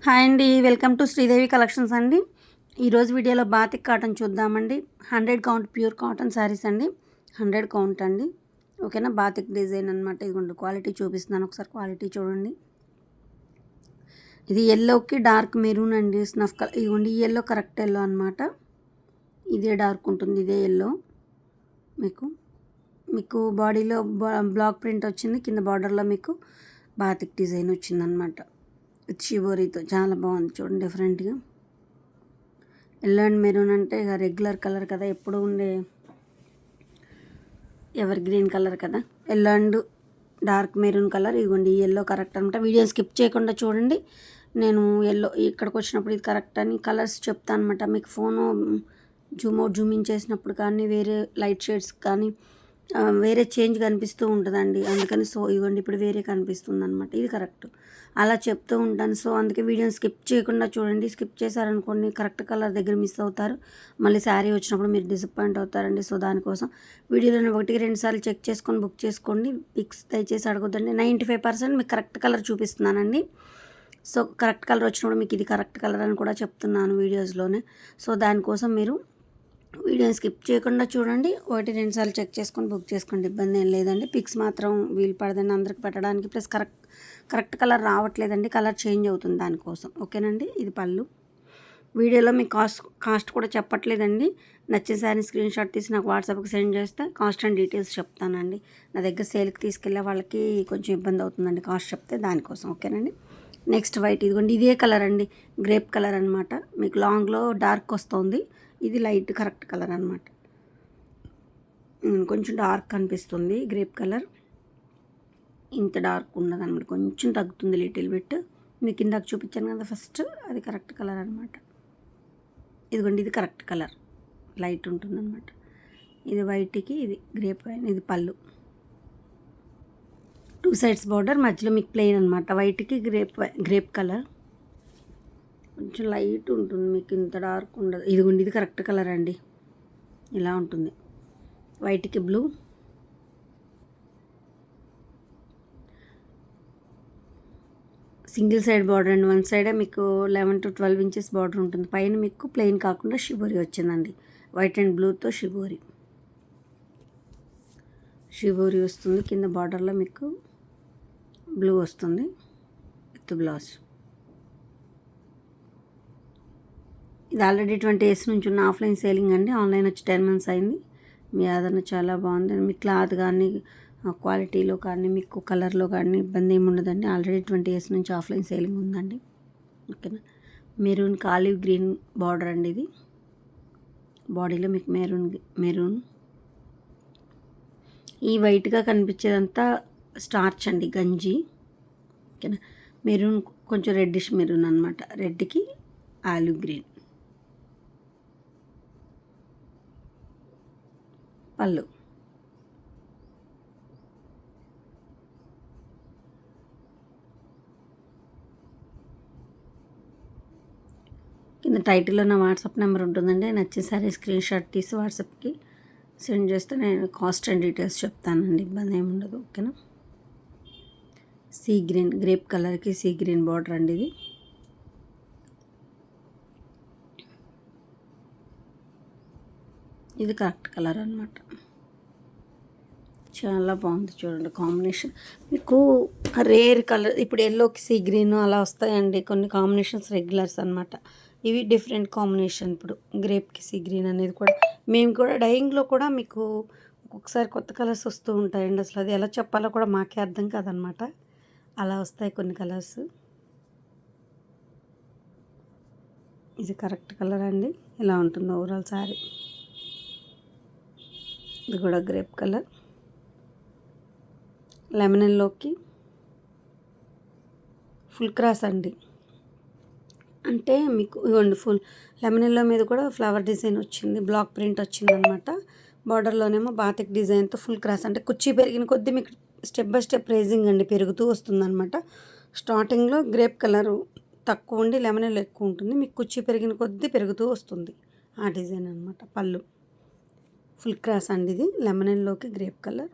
Hi అండి, welcome to Sridevi collections అండి. ఈరోజు వీడియోలో బాతిక్ కాటన్ చూద్దామండి. 100 కౌంట్ ప్యూర్ కాటన్ శారీస్ అండి. 100 కౌంట్ అండి. ఓకేనా, బాతిక్ డిజైన్ అనమాట. ఇదిగోండి క్వాలిటీ చూపిస్తున్నాను, ఒకసారి క్వాలిటీ చూడండి. ఇది ఎల్లోకి డార్క్ మెరూన్ అండి, స్నఫ్ కలర్. ఇదిగోండి ఈ ఎల్లో కరెక్ట్ ఎల్లో అనమాట. ఇదే డార్క్ ఉంటుంది, ఇదే ఎల్లో. మీకు బాడీలో బ్లాక్ ప్రింట్ వచ్చింది, కింద బార్డర్లో మీకు బాతిక్ డిజైన్ వచ్చిందనమాట. విత్ షిబోరీతో చాలా బాగుంది చూడండి, డిఫరెంట్గా. ఎల్లో అండ్ మెరూన్ అంటే ఇక రెగ్యులర్ కలర్ కదా, ఎప్పుడు ఉండే ఎవర్ గ్రీన్ కలర్ కదా. Yellow and dark maroon colour. ఇదిగోండి ఈ ఎల్లో కరెక్ట్ అనమాట. వీడియో స్కిప్ చేయకుండా చూడండి. నేను ఎల్లో ఇక్కడికి వచ్చినప్పుడు ఇది కరెక్ట్ అని కలర్స్ చెప్తాను అనమాట. మీకు ఫోను జూమింగ్ చేసినప్పుడు కానీ వేరే లైట్ షేడ్స్ కానీ వేరే చేంజ్ కనిపిస్తూ ఉంటుందండి. అందుకని ఇవ్వండి ఇప్పుడు వేరే కనిపిస్తుంది అనమాట. ఇది కరెక్ట్ అలా చెప్తూ ఉంటాను. అందుకే వీడియోని స్కిప్ చేయకుండా చూడండి. స్కిప్ చేశారనుకోండి కరెక్ట్ కలర్ దగ్గర మిస్ అవుతారు. మళ్ళీ శారీ వచ్చినప్పుడు మీరు డిసప్పాయింట్ అవుతారండి. దానికోసం వీడియోలోనే 1-2 సార్లు చెక్ చేసుకొని బుక్ చేసుకోండి. పిక్స్ దయచేసి అడగొద్దండి. 95% మీకు కరెక్ట్ కలర్ చూపిస్తున్నానండి. కరెక్ట్ కలర్ వచ్చినప్పుడు మీకు ఇది కరెక్ట్ కలర్ అని కూడా చెప్తున్నాను వీడియోస్లోనే. దానికోసం మీరు వీడియోని స్కిప్ చేయకుండా చూడండి. 1-2 సార్లు చెక్ చేసుకొని బుక్ చేసుకోండి, ఇబ్బంది ఏం లేదండి. పిక్స్ మాత్రం వీలు పడదండి అందరికి పెట్టడానికి. ప్లస్ కరెక్ట్ కలర్ రావట్లేదండి, కలర్ చేంజ్ అవుతుంది దానికోసం. ఓకేనండి. ఇది పళ్ళు. వీడియోలో మీకు కాస్ట్ కూడా చెప్పట్లేదండి. నచ్చిన శారీ స్క్రీన్ షాట్ తీసి నాకు వాట్సాప్కి సెండ్ చేస్తే కాస్ట్ అండ్ డీటెయిల్స్ చెప్తానండి. నా దగ్గర సేల్కి తీసుకెళ్ళే వాళ్ళకి కొంచెం ఇబ్బంది అవుతుందండి కాస్ట్ చెప్తే, దానికోసం. ఓకేనండి. Next white. ఇదిగోండి ఇదే కలర్ అండి, గ్రేప్ కలర్ అనమాట. మీకు లాంగ్లో డార్క్ వస్తుంది, ఇది లైట్ కరెక్ట్ కలర్ అనమాట. కొంచెం డార్క్ కనిపిస్తుంది గ్రేప్ కలర్. ఇంత డార్క్ ఉండదు అనమాట, కొంచెం తగ్గుతుంది లిటిల్ బిట్. మీకు ఇందాక చూపించాను కదా ఫస్ట్, అది కరెక్ట్ కలర్ అనమాట. ఇదిగోండి ఇది కరెక్ట్ కలర్, లైట్ ఉంటుందన్నమాట. ఇది వైట్కి ఇది గ్రేప్ వైన్. ఇది పళ్ళు, 2 సైడ్స్ బార్డర్, మధ్యలో మీకు ప్లెయిన్ అనమాట. వైట్కి గ్రేప్ కలర్ కొంచెం లైట్ ఉంటుంది, మీకు ఇంత డార్క్ ఉండదు. ఇదిగోండి ఇది కరెక్ట్ కలర్ అండి, ఇలా ఉంటుంది. వైట్కి బ్లూ, సింగిల్ సైడ్ బార్డర్ అండి. 1 సైడే మీకు 11 to 12 ఇంచెస్ బార్డర్ ఉంటుంది. పైన మీకు ప్లెయిన్ కాకుండా షిబోరి వచ్చిందండి, వైట్ అండ్ బ్లూతో షిబోరి వస్తుంది. కింద బార్డర్లో మీకు బ్లూ వస్తుంది విత్ బ్లౌజ్. ఇది ఆల్రెడీ 20 years నుంచి ఉన్న ఆఫ్లైన్ సేలింగ్ అండి. ఆన్లైన్ వచ్చి 10 months అయింది. మీ ఆదరణ చాలా బాగుంది. మీ క్లాత్ కానీ క్వాలిటీలో కానీ మీకు కలర్లో కానీ ఇబ్బంది ఏమి ఉండదండి. ఆల్రెడీ 20 years నుంచి ఆఫ్లైన్ సేలింగ్ ఉందండి. ఓకేనా. మెరూన్ ఆలివ్ గ్రీన్ బార్డర్ అండి. ఇది బాడీలో మీకు మెరూన్. ఈ వైట్గా కనిపించేదంతా స్టార్చ్ అండి, గంజి. ఓకేనా. మెరూన్ కొంచెం రెడ్డిష్ మెరూన్ అనమాట. రెడ్కి ఆలివ్ గ్రీన్ పళ్ళు. కింద టైటిల్లో నా వాట్సాప్ నెంబర్ ఉంటుందండి. నచ్చిన సారీ స్క్రీన్ షాట్ తీసి వాట్సాప్కి సెండ్ చేస్తే నేను కాస్ట్ అండ్ డీటెయిల్స్ చెప్తానండి, ఇబ్బంది ఏమి ఉండదు. ఓకేనా. సీ గ్రీన్, గ్రేప్ కలర్కి సీ గ్రీన్ బార్డర్ అండి. ఇది కరెక్ట్ కలర్ అనమాట. చాలా బాగుంది చూడండి కాంబినేషన్. మీకు రేర్ కలర్, ఇప్పుడు ఎల్లోకి సీ గ్రీన్ అలా వస్తాయండి కొన్ని కాంబినేషన్స్, రెగ్యులర్స్ అనమాట. ఇవి డిఫరెంట్ కాంబినేషన్. ఇప్పుడు గ్రేప్కి సీ గ్రీన్ అనేది కూడా మేము కూడా డైయింగ్లో కూడా మీకు ఒక్కొక్కసారి కొత్త కలర్స్ వస్తూ ఉంటాయండి. అసలు అది ఎలా చెప్పాలో కూడా మాకే అర్థం కాదనమాట. అలా వస్తాయి కొన్ని కలర్స్. ఇది కరెక్ట్ కలర్ అండి, ఇలా ఉంటుంది ఓవరాల్ శారీ. ఇది కూడా గ్రేప్ కలర్, లెమన్ ఎల్లోకి ఫుల్ క్రాస్ అండి. అంటే మీకు ఇవ్వండి ఫుల్ లెమన్ ఎల్లో మీద కూడా ఫ్లవర్ డిజైన్ వచ్చింది, బ్లాక్ ప్రింట్ వచ్చింది అనమాట. బార్డర్లోనేమో బాతిక్ డిజైన్తో ఫుల్ క్రాస్. అంటే కుర్చీ పెరిగిన కొద్దీ మీకు స్టెప్ బై స్టెప్ రేజింగ్ అండి, పెరుగుతూ వస్తుంది అనమాట. స్టార్టింగ్లో గ్రేప్ కలరు తక్కువ ఉండి లెమన్ ఎల్లో ఎక్కువ ఉంటుంది, మీకు కుర్చీ పెరిగిన కొద్దీ పెరుగుతూ వస్తుంది ఆ డిజైన్ అనమాట. పళ్ళు ఫుల్ క్రాస్ అండి. ఇది లెమన్ ఎల్లోకి గ్రేప్ కలర్.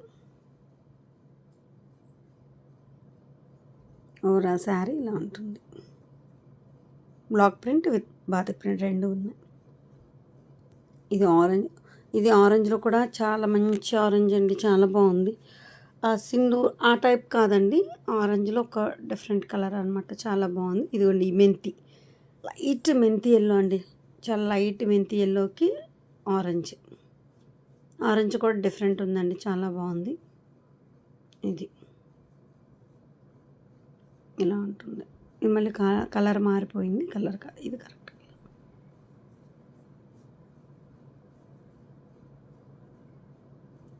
ఓవరాల్ శారీ ఇలా ఉంటుంది. Block print with batik print రెండు ఉన్నాయి. ఇది ఆరెంజ్, ఇది ఆరెంజ్లో కూడా చాలా మంచి ఆరెంజ్ అండి, చాలా బాగుంది. సింధూర్ ఆ టైప్ కాదండి, ఆరెంజ్లో ఒక డిఫరెంట్ కలర్ అనమాట, చాలా బాగుంది. ఇదిగోండి మెంతి, లైట్ మెంతి ఎల్లో అండి, చాలా లైట్ మెంతి ఎల్లోకి ఆరెంజ్, ఆరెంజ్ కూడా డిఫరెంట్ ఉందండి, చాలా బాగుంది. ఇది ఇలా ఉంటుంది. ఇది మళ్ళీ కలర్ మారిపోయింది, కలర్ ఇది correct.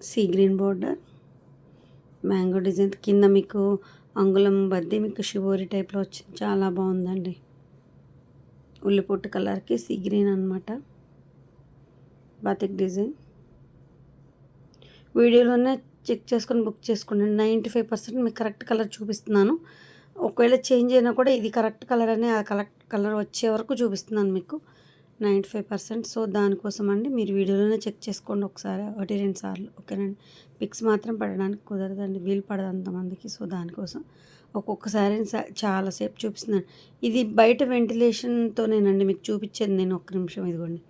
Sea green border, mango design కింద మీకు అంగుళం బద్ది మీకు షిబోరి టైప్లో వచ్చింది, చాలా బాగుందండి. ఉల్లిపొట్టు కలర్కి సీ గ్రీన్ అనమాట, బాతిక్ డిజైన్. వీడియోలోనే చెక్ చేసుకొని బుక్ చేసుకోండి. 95% మీకు కరెక్ట్ కలర్ చూపిస్తున్నాను. ఒకవేళ చేంజ్ అయినా కూడా ఇది కరెక్ట్ కలర్ అని ఆ కరెక్ట్ కలర్ వచ్చే వరకు చూపిస్తున్నాను మీకు 95%. సో దానికోసం అండి మీరు వీడియోలోనే చెక్ చేసుకోండి ఒకసారి, 1-2 సార్లు, ఓకేనండి. పిక్స్ మాత్రం పడడానికి కుదరదండి, వీలు పడదు అంతమందికి. సో దానికోసం ఒక్కొక్కసారి చాలాసేపు చూపిస్తున్నాను. ఇది బయట వెంటిలేషన్తోనేనండి మీకు చూపించేది నేను. ఒక్క నిమిషం, ఇదిగోండి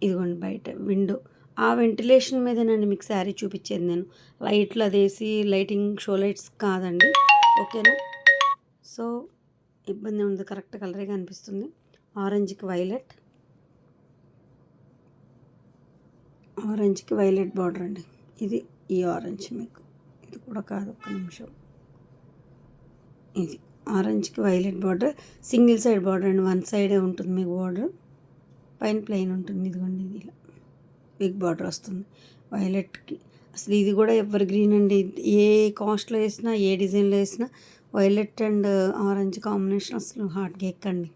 ఇదిగోండి బయట విండో, ఆ వెంటిలేషన్ మీదేనండి మీకు శారీ చూపించేది నేను. లైట్లు అదేసి లైటింగ్ షో లైట్స్ కాదండి, ఓకేనా. సో ఇబ్బంది ఉండదు, కరెక్ట్ కలరే కనిపిస్తుంది. ఆరెంజ్కి వైలెట్, ఆరెంజ్కి వైలెట్ బార్డర్ అండి. ఇది ఈ ఆరెంజ్ మీకు, ఇది కూడా కాదు, ఒక్క నిమిషం. ఇది ఆరెంజ్కి violet border, single side border అండి, వన్ సైడే ఉంటుంది మీకు బార్డర్, పైన ప్లెయిన్ ఉంటుంది. ఇదిగోండి ఇది ఇలా బిగ్ బార్డర్ వస్తుంది వైలెట్కి. అసలు ఇది కూడా ఎవర్ గ్రీన్ అండి, ఏ కాస్ట్లో వేసినా ఏ డిజైన్లో వేసినా వైలెట్ అండ్ ఆరెంజ్ కాంబినేషన్ అసలు హాట్ కేక్ అండి.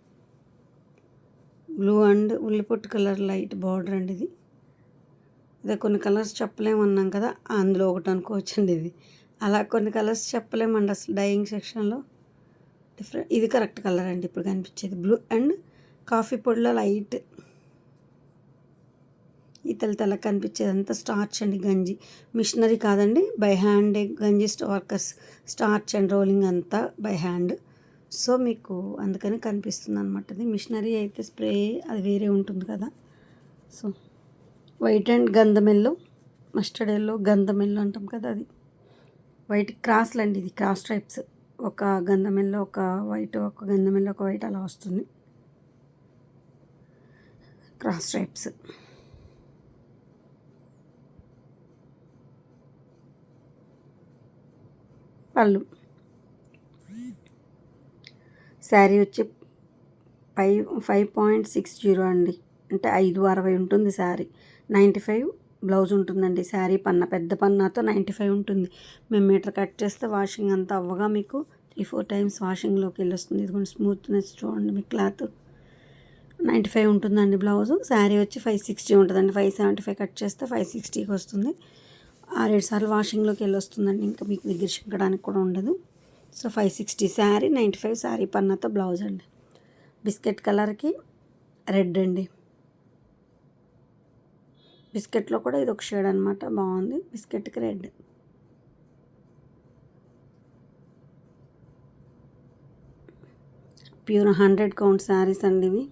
బ్లూ అండ్ ఉల్లిపొట్టు కలర్ లైట్ బార్డర్ అండి ఇది. అదే కొన్ని కలర్స్ చెప్పలేమన్నాం కదా, అందులో ఒకటి అనుకోవచ్చండి ఇది. అలా కొన్ని కలర్స్ చెప్పలేమండి అసలు డైయింగ్ సెక్షన్లో డిఫరెంట్. ఇది కరెక్ట్ కలర్ అండి ఇప్పుడు కనిపించేది, బ్లూ అండ్ కాఫీ పొడిలో లైట్ ఈ తెల్ల కనిపించేది అంతా స్టార్చ్ అండి, గంజి మిషనరీ కాదండి, బై హ్యాండ్ గంజి వర్కర్స్, స్టార్చ్ అండ్ రోలింగ్ అంతా బై హ్యాండ్. సో మీకు అందుకని కనిపిస్తుంది అనమాట. అది మిషనరీ అయితే స్ప్రే అది వేరే ఉంటుంది కదా. సో వైట్ అండ్ గంధం ఎల్లో, మస్టర్డ్ ఎల్లో, గంధం ఎల్లో అంటాం కదా, అది వైట్ క్రాస్లు అండి, ఇది క్రాస్ టైప్స్, ఒక గంధం ఎల్లో ఒక వైట్, ఒక గంధం ఎల్లో ఒక వైట్, అలా వస్తుంది క్రాస్ టైప్స్. పళ్ళు శారీ వచ్చి 5.60 అండి, అంటే 5.60 ఉంటుంది శారీ. 95 బ్లౌజ్ ఉంటుందండి. శారీ పన్న పెద్ద పన్నాతో 95 ఉంటుంది. మేము మీటర్ కట్ చేస్తే వాషింగ్ అంతా అవ్వగా మీకు 3-4 టైమ్స్ వాషింగ్లోకి వెళ్ళొస్తుంది. ఇది కొంచెం స్మూత్నెస్ చూడండి, మీ క్లాత్ 95 ఉంటుందండి బ్లౌజు. శారీ వచ్చి 560 ఉంటుందండి. 575 కట్ చేస్తే 560కి వస్తుంది. 6-7 సార్లు వాషింగ్లోకి వెళ్ళొస్తుందండి, ఇంకా మీకు దగ్గర చిక్కడానికి కూడా ఉండదు. సో 560 శారీ, 95 శారీ పన్నాతో బ్లౌజ్ అండి. బిస్కెట్ కలర్కి రెడ్ అండి, బిస్కెట్లో కూడా ఇది ఒక షేడ్ అనమాట, బాగుంది. బిస్కెట్కి రెడ్, ప్యూర్ 100 కౌంట్ శారీస్ అండి ఇవి.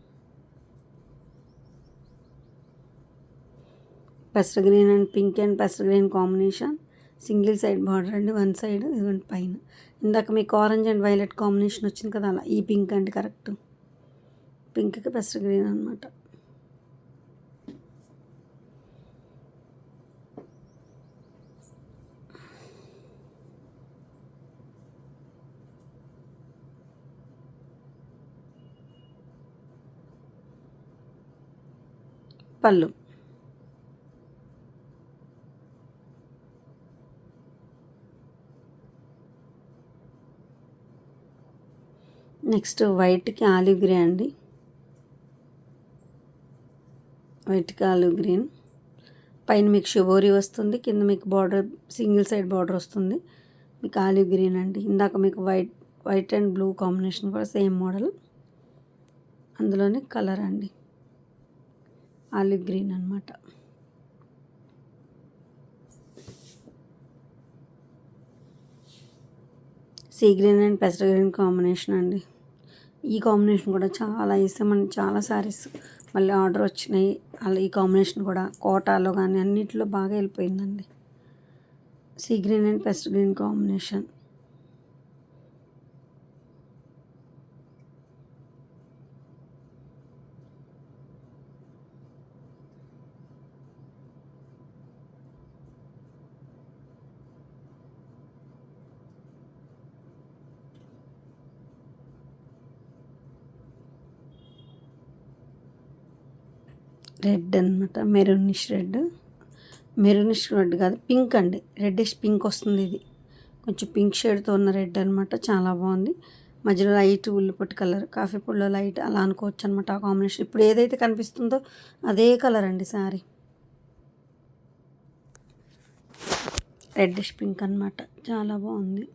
పెసర్ గ్రీన్ అండ్ పింక్ అండ్ పెసర్ green combination, single side border అండి, వన్ సైడ్ ఇదిగోండి పైన. ఇందాక మీకు ఆరెంజ్ అండ్ వైలెట్ కాంబినేషన్ వచ్చింది కదా, అలా ఈ పింక్ అండి కరెక్ట్, పింక్కి పెసర్ గ్రీన్ అనమాట. పళ్ళు నెక్స్ట్ వైట్కి ఆలివ్ గ్రే అండి, వైట్కి ఆలివ్ గ్రీన్, పైన మీకు షిబోరి వస్తుంది, కింద మీకు బార్డర్ సింగిల్ సైడ్ బార్డర్ వస్తుంది, మీకు ఆలివ్ గ్రీన్ అండి. ఇందాక మీకు వైట్ అండ్ బ్లూ కాంబినేషన్ కూడా సేమ్ మోడల్, అందులోనే కలర్ అండి ఆలివ్ గ్రీన్ అనమాట. సీ గ్రీన్ అండ్ పెసర్ గ్రీన్ కాంబినేషన్ అండి. ఈ కాంబినేషన్ కూడా చాలా ఇష్టమండి, చాలా శారీస్ మళ్ళీ ఆర్డర్ వచ్చినాయి. అలా ఈ కాంబినేషన్ కూడా కోటాలో కానీ అన్నింటిలో బాగా వెళ్ళిపోయిందండి. Sea green and pastel green combination. Red అనమాట, మెరూనిష్ రెడ్. మెరూనిష్ రెడ్ కాదు, పింక్ అండి, రెడ్డిష్ పింక్ వస్తుంది. ఇది కొంచెం పింక్ షేడ్తో ఉన్న రెడ్ అనమాట, చాలా బాగుంది. మధ్యలో లైట్ ఉల్లిపొట్టు కలర్, కాఫీ పొడిలో లైట్ అలా అనుకోవచ్చు అనమాట ఆ కాంబినేషన్. ఇప్పుడు ఏదైతే కనిపిస్తుందో అదే కలర్ అండి శారీ. రెడ్డిష్ పింక్ అనమాట, చాలా బాగుంది.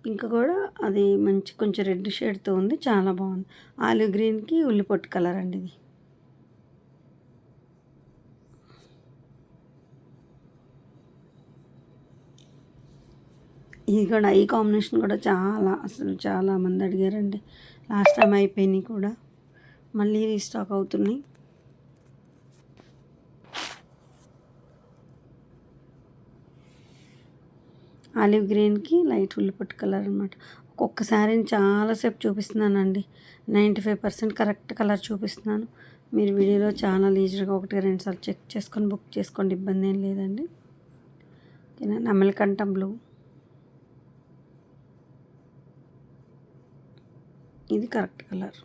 పింక్ కూడా అది మంచి కొంచెం రెడ్ షేడ్తో ఉంది, చాలా బాగుంది. ఆలివ్ గ్రీన్కి ఉల్లిపొట్టు కలర్ అండి ఇది. ఇది కూడా ఈ కాంబినేషన్ కూడా అసలు చాలామంది అడిగారండి. లాస్ట్ టైం అయిపోయినాయి కూడా, మళ్ళీ రీస్టాక్ అవుతున్నాయి. ఆలివ్ గ్రీన్కి లైట్ ఉల్లిపొట్టు కలర్ అనమాట. ఒక్కొక్క శారీని చాలాసేపు చూపిస్తున్నానండి, 95% కరెక్ట్ కలర్ చూపిస్తున్నాను. మీరు వీడియోలో చాలా లీజర్గా 1-2 సార్లు చెక్ చేసుకొని బుక్ చేసుకోండి, ఇబ్బంది ఏం లేదండి. ఓకేనా. నెమలికంఠ బ్లూ, ఇది కరెక్ట్ కలర్.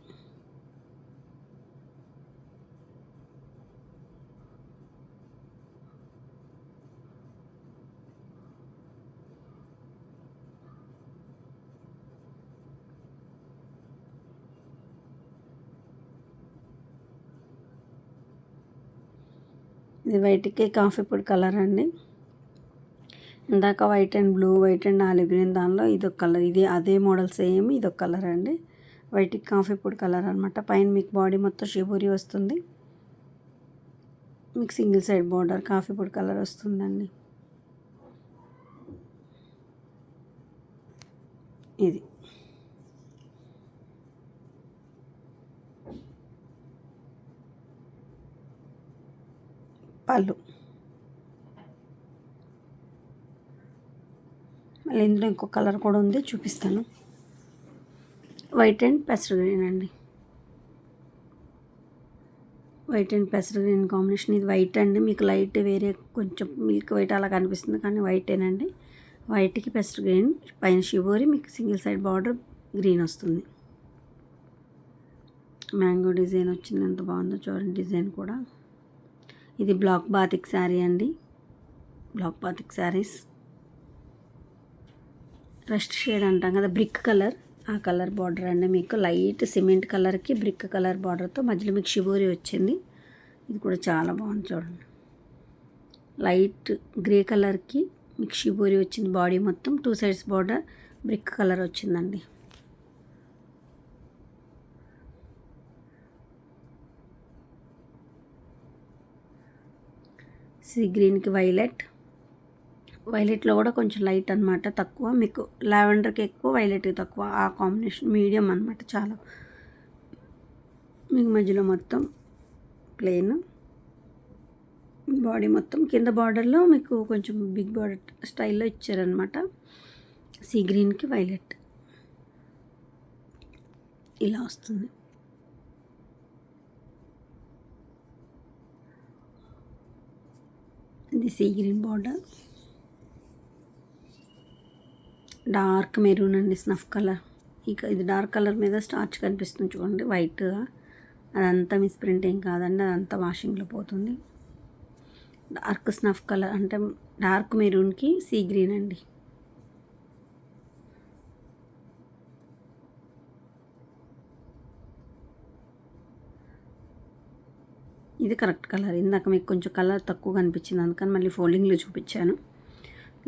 ఇది వైట్కి కాఫీ పొడి కలర్ అండి. ఇందాక white and blue, white and olive green దానిలో ఇదొక కలర్, ఇది అదే మోడల్ సేమ్, ఇదొక కలర్ అండి. వైట్కి కాఫీ పొడి కలర్ అనమాట. పైన మీకు బాడీ మొత్తం షిబోరి వస్తుంది, మీకు సింగిల్ సైడ్ బార్డర్ కాఫీ పొడి కలర్ వస్తుందండి. ఇది పళ్ళు. మళ్ళీ ఇందులో ఇంకో కలర్ కూడా ఉంది, చూపిస్తాను. వైట్ అండ్ పెస్టల్ గ్రీన్ అండి, white and pastel green combination. ఇది వైట్ అండి, మీకు లైట్ వేరే కొంచెం మిల్క్ వైట్ అలా కనిపిస్తుంది కానీ వైటేనండి. వైట్కి పెస్టల్ గ్రీన్, పైన షిబోరి, మీకు సింగిల్ సైడ్ బార్డర్ గ్రీన్ వస్తుంది. మ్యాంగో డిజైన్ వచ్చింది, ఎంత బాగుందో చూడండి డిజైన్ కూడా. ఇది బ్లాక్ బాతిక్ శారీ అండి, black batik saris. Rust shade అంటాం కదా, బ్రిక్ కలర్, ఆ కలర్ బార్డర్ అండి. మీకు లైట్ సిమెంట్ కలర్కి బ్రిక్ కలర్ బార్డర్తో మధ్యలో మీకు షిబోరి వచ్చింది. ఇది కూడా చాలా బాగుంది చూడండి. లైట్ గ్రే కలర్కి మీకు షిబోరి వచ్చింది, బాడీ మొత్తం 2 సైడ్స్ బార్డర్ బ్రిక్ కలర్ వచ్చిందండి. సీ గ్రీన్కి వైలెట్, వైలెట్లో కూడా కొంచెం లైట్ అనమాట, తక్కువ. మీకు లావెండర్కి ఎక్కువ, వైలెట్కి తక్కువ, ఆ కాంబినేషన్ మీడియం అనమాట. చాలా మీకు మధ్యలో మొత్తం ప్లెయిన్, బాడీ మొత్తం కింద బార్డర్లో మీకు కొంచెం బిగ్ బార్డర్ స్టైల్లో ఇచ్చారనమాట. సీ గ్రీన్కి వైలెట్ ఇలా వస్తుంది. ఇది sea green border, dark maroon అండి, స్నఫ్ కలర్. ఇక ఇది డార్క్ కలర్ మీద స్టార్చ్ కనిపిస్తుంది చూడండి, వైట్గా. అదంతా మిస్ప్రింట్ ఏం కాదండి, అదంతా వాషింగ్లో పోతుంది. డార్క్ స్నఫ్ కలర్ అంటే డార్క్ మెరూన్కి సీ గ్రీన్ అండి. ఇది కరెక్ట్ కలర్. ఇందాక మీకు కొంచెం కలర్ తక్కువ కనిపించింది, అందుకని మళ్ళీ ఫోల్డింగ్లో చూపించాను.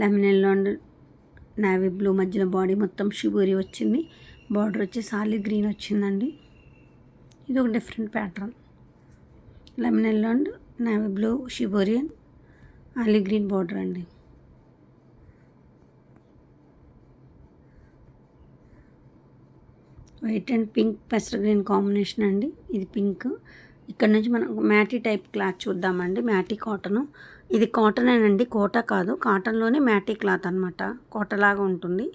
Lemon yellow and navy blue, మధ్యలో బాడీ మొత్తం షిబోరి వచ్చింది, బార్డర్ వచ్చి సాలిడ్ గ్రీన్ వచ్చిందండి. ఇది ఒక different pattern. Lemon yellow and navy blue shibori and olive green border అండి. White and pink pastel green combination అండి. ఇది పింక్. ఇక్కడ నుంచి మనం మ్యాటీ టైప్ క్లాత్ చూద్దామండి. మ్యాటీ కాటను. ఇది కాటనేనండి, కోటా కాదు. కాటన్లోనే మ్యాటీ క్లాత్ అనమాట. కోటలాగా ఉంటుంది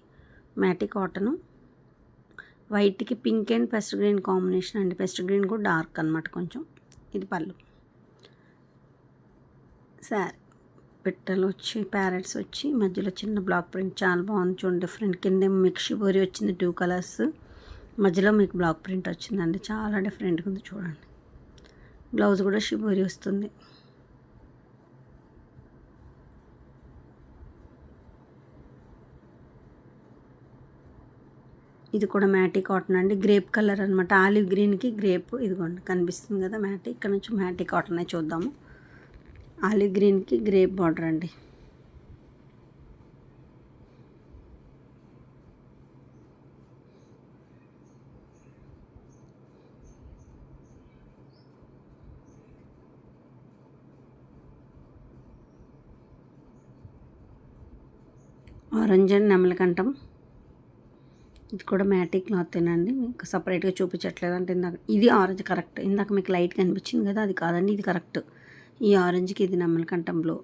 మ్యాటీ కాటను. వైట్కి pink and pastel green combination అండి. పెస్టర్ గ్రీన్ కూడా డార్క్ అనమాట కొంచెం. ఇది పళ్ళు. సారీ పిట్టలు వచ్చి ప్యారెట్స్ వచ్చి మధ్యలో చిన్న బ్లాక్ ప్రింట్ చాలా బాగుంది చూడండి. డిఫరెంట్ కింద మీకు షిబోరి వచ్చింది 2 కలర్స్, మధ్యలో మీకు బ్లాక్ ప్రింట్ వచ్చిందండి. చాలా డిఫరెంట్గా ఉంది చూడండి. బ్లౌజ్ కూడా షిబోరి వస్తుంది. ఇది కూడా మ్యాటీ కాటన్ అండి. గ్రేప్ కలర్ అనమాట. ఆలివ్ గ్రీన్కి గ్రేప్ ఇదిగోండి కనిపిస్తుంది కదా మ్యాటీ. ఇక్కడ నుంచి మ్యాటీ కాటనే చూద్దాము. ఆలివ్ గ్రీన్కి గ్రేప్ బార్డర్ అండి. ఆరెంజ్ అండ్ నెమలికంఠం. ఇది కూడా మ్యాటీ క్లాతేనండి. మీకు సపరేట్గా చూపించట్లేదు అంటే ఇందాక ఇది ఆరెంజ్ కరెక్ట్. ఇందాక మీకు లైట్ కనిపించింది కదా, అది కాదండి, ఇది కరెక్ట్. ఈ ఆరెంజ్కి ఇది నెమలికంఠం బ్లూ.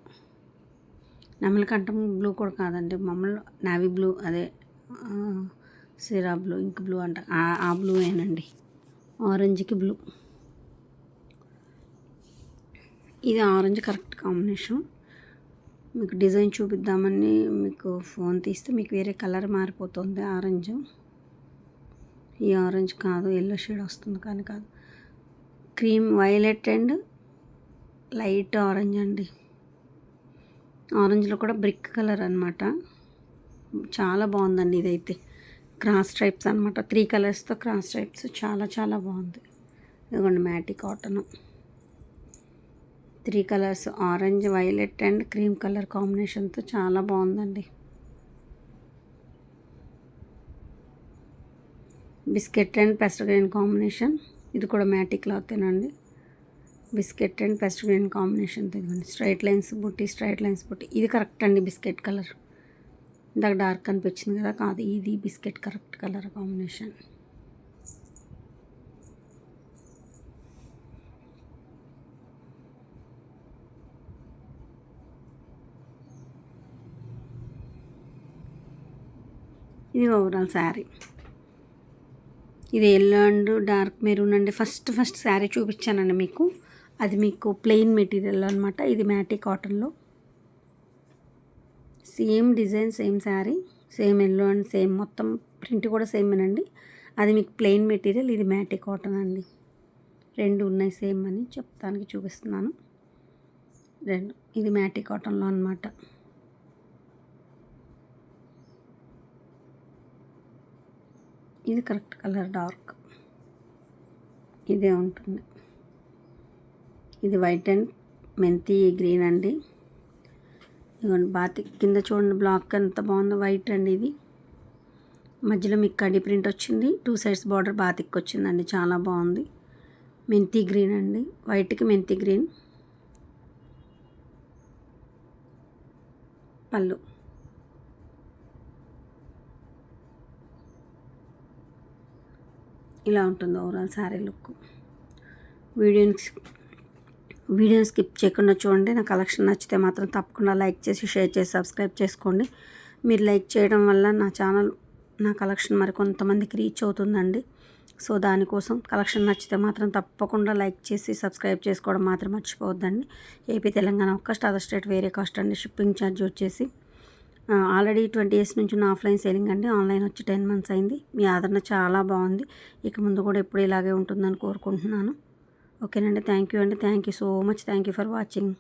నెమలికంఠం బ్లూ కూడా కాదండి, మామూలు నావీ బ్లూ, అదే సిరా బ్లూ, ఇంక్ బ్లూ అంట, ఆ బ్లూ ఏనండి. ఆరెంజ్కి బ్లూ. ఇది ఆరెంజ్ కరెక్ట్ కాంబినేషన్. మీకు డిజైన్ చూపిద్దామని మీకు ఫోన్ తీస్తే మీకు వేరే కలర్ మారిపోతుంది ఆరెంజ్. ఈ ఆరెంజ్ కాదు, ఎల్లో షేడ్ వస్తుంది కానీ కాదు. Cream violet and light orange అండి. ఆరెంజ్లో కూడా బ్రిక్ కలర్ అనమాట. చాలా బాగుందండి ఇదైతే. క్రాస్ స్ట్రైప్స్ అనమాట. 3 కలర్స్తో క్రాస్ స్ట్రైప్స్ చాలా చాలా బాగుంది. ఇదిగోండి matty cotton. 3 colours orange, violet and cream colour కాంబినేషన్తో చాలా బాగుందండి. Biscuit and pastel green combination. ఇది కూడా మ్యాటీ క్లాతేనండి. బిస్కెట్ అండ్ పెస్టర్ గ్రీన్ కాంబినేషన్తో ఇదిగోండి స్ట్రైట్ లైన్స్ బుట్టి, స్ట్రైట్ లైన్స్ బుట్టి. ఇది కరెక్ట్ అండి బిస్కెట్ కలర్. ఇందాక డార్క్ అనిపించింది కదా, కాదు ఇది బిస్కెట్ కరెక్ట్ కలర్ కాంబినేషన్. ఇది ఓవరాల్ శారీ. ఇది ఎల్లో అండ్ డార్క్ మెరూన్ అండి. ఫస్ట్ శారీ చూపించానండి మీకు, అది మీకు ప్లెయిన్ మెటీరియల్ అనమాట. ఇది మ్యాటీ కాటన్లో same design, same sari, same yellow and same మొత్తం ప్రింట్ కూడా సేమేనండి. అది మీకు ప్లెయిన్ మెటీరియల్, ఇది మ్యాటీ కాటన్ అండి. 2 ఉన్నాయి సేమ్ అని చెప్తానికి చూపిస్తున్నాను. 2 ఇది మ్యాటీ కాటన్లో అనమాట. ఇది కరెక్ట్ కలర్ డార్క్, ఇదే ఉంటుంది. ఇది వైట్ అండ్ మెంతి గ్రీన్ అండి. ఇదిగోండి బాతిక్ కింద చూడండి బ్లాక్ ఎంత బాగుందో. వైట్ అండి ఇది. మధ్యలో మీకు కడి ప్రింట్ వచ్చింది. 2 సైడ్స్ బార్డర్ బాతిక్ వచ్చిందండి. చాలా బాగుంది. మెంతి గ్రీన్ అండి. వైట్కి మెంతి గ్రీన్. పళ్ళు. ఇలా ఉంటుంది ఓవరాల్ శారీ లుక్. వీడియోని స్కిప్ చేయకుండా చూడండి. నా కలెక్షన్ నచ్చితే మాత్రం తప్పకుండా లైక్ చేసి, షేర్ చేసి, సబ్స్క్రైబ్ చేసుకోండి. మీరు లైక్ చేయడం వల్ల నా ఛానల్, నా కలెక్షన్ మరి కొంతమందికి రీచ్ అవుతుందండి. సో దానికోసం కలెక్షన్ నచ్చితే మాత్రం తప్పకుండా లైక్ చేసి సబ్స్క్రైబ్ చేసుకోవడం మాత్రం మర్చిపోవద్దండి. ఏపీ తెలంగాణ ఒక్క అదర్ స్టేట్ వేరే కాస్ట్ అండి. షిప్పింగ్ ఛార్జ్ వచ్చేసి ఆల్రెడీ 20 years నుంచి ఉన్న ఆఫ్లైన్ సేలింగ్ అండి. ఆన్లైన్ వచ్చి 10 months అయింది. మీ ఆదరణ చాలా బాగుంది. ఇక ముందు కూడా ఎప్పుడు ఇలాగే ఉంటుందని కోరుకుంటున్నాను. ఓకేనండి. థ్యాంక్ యూ అండి. Thank you so much. Thank you for watching.